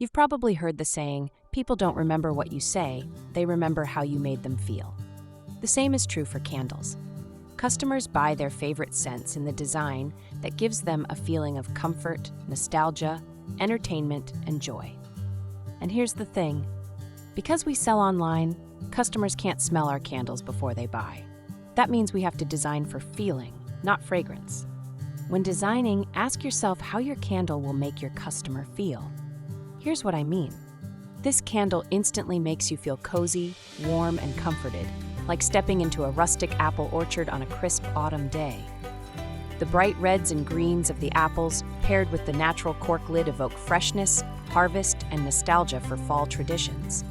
You've probably heard the saying, people don't remember what you say, they remember how you made them feel. The same is true for candles. Customers buy their favorite scents in the design that gives them a feeling of comfort, nostalgia, entertainment, and joy. And here's the thing. Because we sell online, customers can't smell our candles before they buy. That means we have to design for feeling, not fragrance. When designing, ask yourself how your candle will make your customer feel. Here's what I mean. This candle instantly makes you feel cozy, warm, and comforted, like stepping into a rustic apple orchard on a crisp autumn day. The bright reds and greens of the apples, paired with the natural cork lid, evoke freshness, harvest, and nostalgia for fall traditions.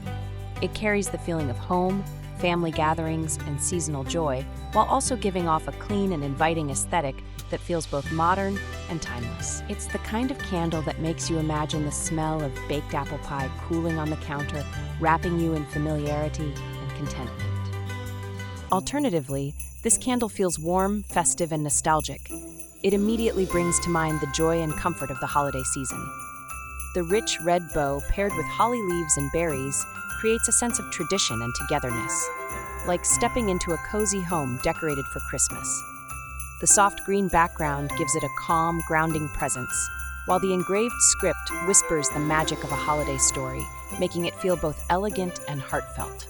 It carries the feeling of home, family gatherings, and seasonal joy, while also giving off a clean and inviting aesthetic that feels both modern and timeless. It's the kind of candle that makes you imagine the smell of baked apple pie cooling on the counter, wrapping you in familiarity and contentment. Alternatively, this candle feels warm, festive, and nostalgic. It immediately brings to mind the joy and comfort of the holiday season. The rich red bow, paired with holly leaves and berries, creates a sense of tradition and togetherness, like stepping into a cozy home decorated for Christmas. The soft green background gives it a calm, grounding presence, while the engraved script whispers the magic of a holiday story, making it feel both elegant and heartfelt.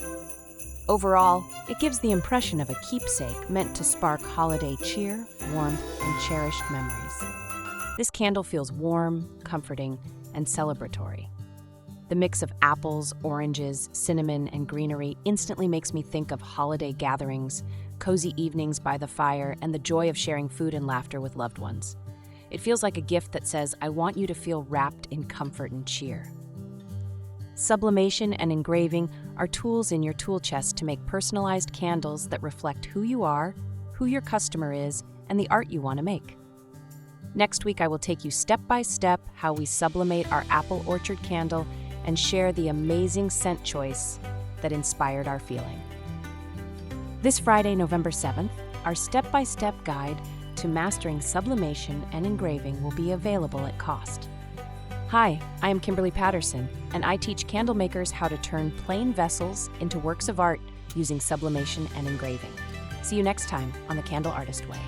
Overall, it gives the impression of a keepsake meant to spark holiday cheer, warmth, and cherished memories. This candle feels warm, comforting, and celebratory. The mix of apples, oranges, cinnamon, and greenery instantly makes me think of holiday gatherings, cozy evenings by the fire, and the joy of sharing food and laughter with loved ones. It feels like a gift that says, I want you to feel wrapped in comfort and cheer. Sublimation and engraving are tools in your tool chest to make personalized candles that reflect who you are, who your customer is, and the art you want to make. Next week, I will take you step by step how we sublimate our apple orchard candle and share the amazing scent choice that inspired our feeling. This Friday, November 7th, our step-by-step guide to mastering sublimation and engraving will be available at cost. Hi, I am Kimberly Patterson, and I teach candle makers how to turn plain vessels into works of art using sublimation and engraving. See you next time on The Candle Artist Way.